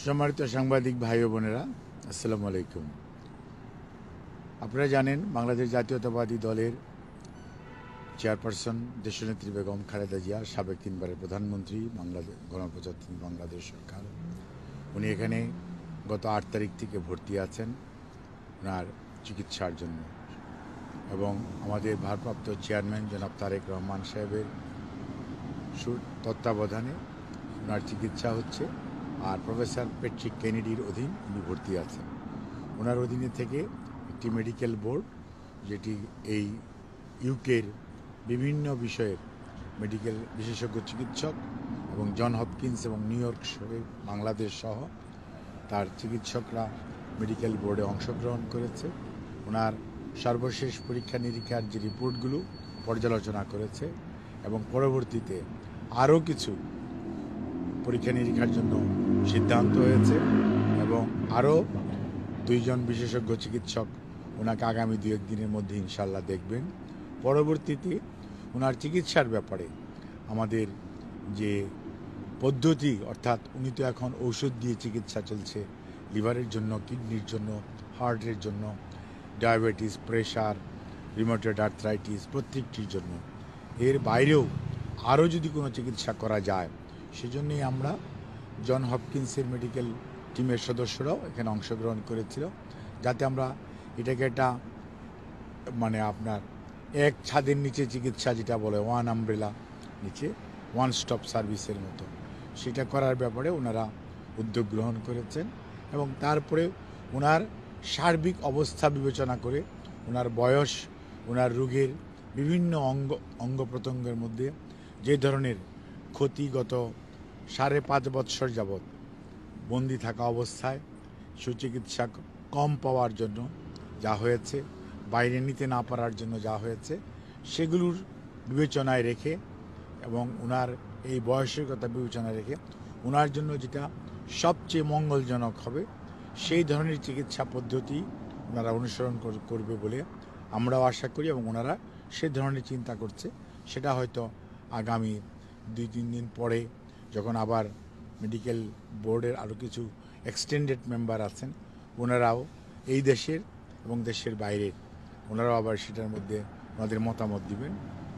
সম্মানিত সাংবাদিক ভাই ও বোনেরা, আসসালামু আলাইকুম। আপনারা জানেন বাংলাদেশ জাতীয়তাবাদী দলের চেয়ারপারসন দেশনেত্রী বেগম খালেদা জিয়া, সাবেক 3বারের প্রধানমন্ত্রী, বাংলাদেশ গণপ্রজাতন্ত্রী বাংলাদেশ সরকার, উনি এখানে গত 8 তারিখ থেকে ভর্তি আছেন ওনার চিকিৎসার জন্য। এবং আমাদের ভারপ্রাপ্ত চেয়ারম্যান জনাব তারেক রহমান সাহেবের তত্ত্বাবধানে ওনার চিকিৎসা হচ্ছে। আর প্রফেসর প্যাট্রিক কেনেডির অধীন উনি ভর্তি আছেন। ওনার অধীনে থেকে একটি মেডিকেল বোর্ড, যেটি এই ইউকের বিভিন্ন বিষয়ের মেডিকেল বিশেষজ্ঞ চিকিৎসক এবং জন হপকিন্স এবং নিউ ইয়র্ক শহরে বাংলাদেশ সহ তার চিকিৎসকরা মেডিকেল বোর্ডে অংশগ্রহণ করেছে। ওনার সর্বশেষ পরীক্ষা নিরীক্ষার যে রিপোর্টগুলো পর্যালোচনা করেছে এবং পরবর্তীতে আরও কিছু পরীক্ষা নিরীক্ষার জন্য সিদ্ধান্ত হয়েছে এবং আরও 2 জন বিশেষজ্ঞ চিকিৎসক ওনাকে আগামী 2-1 দিনের মধ্যে ইনশাল্লাহ দেখবেন। পরবর্তীতে ওনার চিকিৎসার ব্যাপারে আমাদের যে পদ্ধতি, অর্থাৎ উনি তো এখন ঔষধ দিয়ে চিকিৎসা চলছে লিভারের জন্য, কিডনির জন্য, হার্টের জন্য, ডায়াবেটিস, প্রেশার, রিউমেটয়েড আর্থ্রাইটিস প্রত্যেকটির জন্য। এর বাইরেও আরও যদি কোনো চিকিৎসা করা যায়, সেজন্যই আমরা জন হপকিন্সের মেডিকেল টিমের সদস্যরাও এখানে অংশগ্রহণ করেছিল, যাতে আমরা এটাকে একটা আপনার এক ছাদের নিচে চিকিৎসা, যেটা বলে ওয়ান আমব্রেলা নিচে ওয়ান স্টপ সার্ভিসের মতো, সেটা করার ব্যাপারে ওনারা উদ্যোগ গ্রহণ করেছেন। এবং তারপরে ওনার সার্বিক অবস্থা বিবেচনা করে ওনার বয়স, ওনার রোগের বিভিন্ন অঙ্গ প্রত্যঙ্গের মধ্যে যে ধরনের ক্ষতি গত 5.5 বৎসর যাবৎ বন্দি থাকা অবস্থায় সুচিকিৎসা কম পাওয়ার জন্য যা হয়েছে, বাইরে নিতে না পারার জন্য যা হয়েছে, সেগুলোর বিবেচনায় রেখে এবং ওনার এই বয়সের কথা বিবেচনায় রেখে ওনার জন্য যেটা সবচেয়ে মঙ্গলজনক হবে সেই ধরনের চিকিৎসা পদ্ধতি ওনারা অনুসরণ করবে বলে আমরাও আশা করি এবং ওনারা সে ধরনের চিন্তা করছে। সেটা হয়তো আগামী 2-3 দিন পরে, যখন আবার মেডিকেল বোর্ডের আরও কিছু এক্সটেন্ডেড মেম্বার আছেন, ওনারাও এই দেশের এবং দেশের বাইরের, ওনারাও আবার সেটার মধ্যে ওনাদের মতামত দিবেন।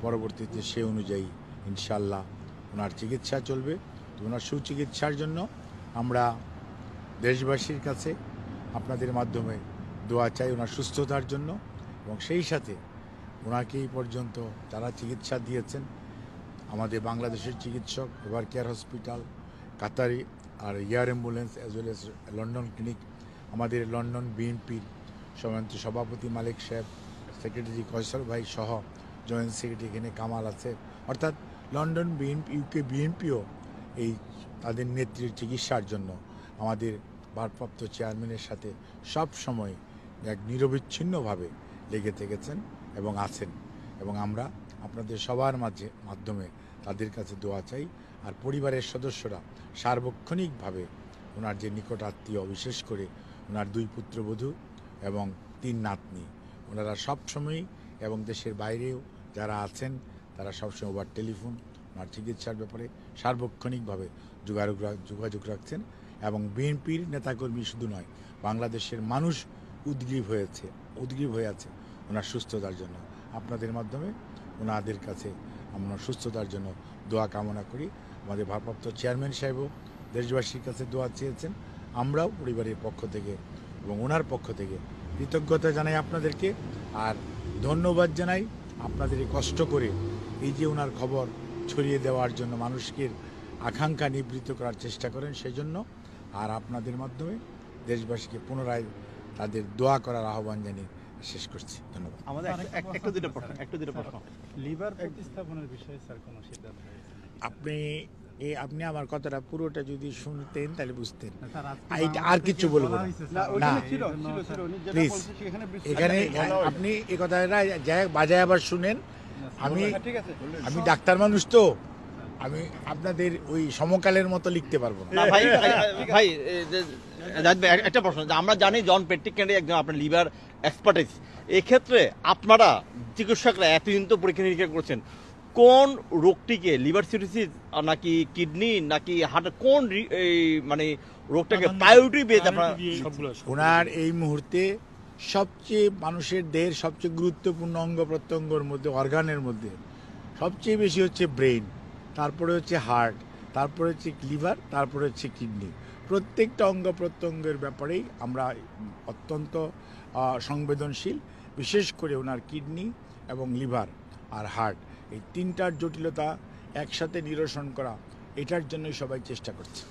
পরবর্তীতে সে অনুযায়ী ইনশাল্লাহ ওনার চিকিৎসা চলবে। তো ওনার সুচিকিৎসার জন্য আমরা দেশবাসীর কাছে আপনাদের মাধ্যমে দোয়া চাই ওনার সুস্থতার জন্য। এবং সেই সাথে ওনাকে এই পর্যন্ত যারা চিকিৎসা দিয়েছেন, আমাদের বাংলাদেশের চিকিৎসক, এভার কেয়ার হসপিটাল, কাতারি আর air ambulance, as well as London clinic, আমাদের লন্ডন বিএনপির সম্মানিত সভাপতি মালিক সাহেব, সেক্রেটারি কয়সর ভাই সহ জয়েন্ট সেক্রেটারি এখানে কামাল আছে, অর্থাৎ লন্ডন বিএনপি, ইউকে বিএনপিও এই তাদের নেত্রীর চিকিৎসার জন্য আমাদের ভারপ্রাপ্ত চেয়ারম্যানের সাথে সব সময় এক নিরবিচ্ছিন্নভাবে লেগে থেকেছেন এবং আছেন। এবং আমরা আপনাদের সবার মাধ্যমে তাদের কাছে দোয়া চাই। আর পরিবারের সদস্যরা সার্বক্ষণিকভাবে ওনার যে নিকট আত্মীয়, বিশেষ করে ওনার 2 পুত্রবধূ এবং 3 নাতনি, ওনারা সবসময়ই এবং দেশের বাইরেও যারা আছেন তারা সবসময় ওভার টেলিফোন ওনার চিকিৎসার ব্যাপারে সার্বক্ষণিকভাবে যোগাযোগ রাখছেন। এবং বিএনপির নেতাকর্মী শুধু নয়, বাংলাদেশের মানুষ উদ্গ্রীব হয়ে আছে ওনার সুস্থতার জন্য। আপনাদের মাধ্যমে ওনাদের কাছে আমরা সুস্থতার জন্য দোয়া কামনা করি। আমাদের ভারপ্রাপ্ত চেয়ারম্যান সাহেবও দেশবাসীর কাছে দোয়া চেয়েছেন। আমরাও পরিবারের পক্ষ থেকে এবং ওনার পক্ষ থেকে কৃতজ্ঞতা জানাই আপনাদেরকে, আর ধন্যবাদ জানাই আপনাদের কষ্ট করে এই যে ওনার খবর ছড়িয়ে দেওয়ার জন্য, মানুষকে আকাঙ্ক্ষা নিবৃত্ত করার চেষ্টা করেন সেই জন্য। আর আপনাদের মাধ্যমে দেশবাসীকে পুনরায় তাদের দোয়া করার আহ্বান জানিয়ে শেষ করছি। ধন্যবাদ। আমাদের একটু দুটো প্রশ্ন। লিভার প্রতিস্থাপনের বিষয়ে স্যার কোনো সিদ্ধান্ত হয়েছে? আপনি আমার কথাটা পুরোটা যদি শুনতেন তাহলে বুঝতেন। আর কিছু বলবো না, প্লিজ। এখানে আপনি এই কথাটা বাজায় আবার শুনেন। আমি ডাক্তার মানুষ, তো আমি আপনাদের ওই সমকালের মতো লিখতে পারবো না। ভাই একটা প্রশ্ন, আমরা জানি জন প্যাট্রিক কেনেডি একজন আপনার লিভার এক্সপার্টিস। এক্ষেত্রে আপনারা চিকিৎসকরা এতদিন তো পরীক্ষা নিরীক্ষা করছেন, কোন রোগটিকে লিভার সিরোসিস নাকি কিডনি নাকি হার্ট কোন মানে রোগটাকে প্রায়োরিটি বেস আপনারা সবগুলো ওনার এই মুহূর্তে সবচেয়ে মানুষের দেহের সবচেয়ে গুরুত্বপূর্ণ অঙ্গ প্রত্যঙ্গের মধ্যে, অর্গানের মধ্যে সবচেয়ে বেশি হচ্ছে ব্রেন, তারপরে হচ্ছে হার্ট, তারপরে হচ্ছে লিভার, তারপরে হচ্ছে কিডনি। প্রত্যেকটা অঙ্গ প্রত্যঙ্গের ব্যাপারেই আমরা অত্যন্ত সংবেদনশীল। বিশেষ করে ওনার কিডনি এবং লিভার আর হার্ট, এই তিনটার জটিলতা একসাথে নিরসন করা, এটার জন্যই সবাই চেষ্টা করছে।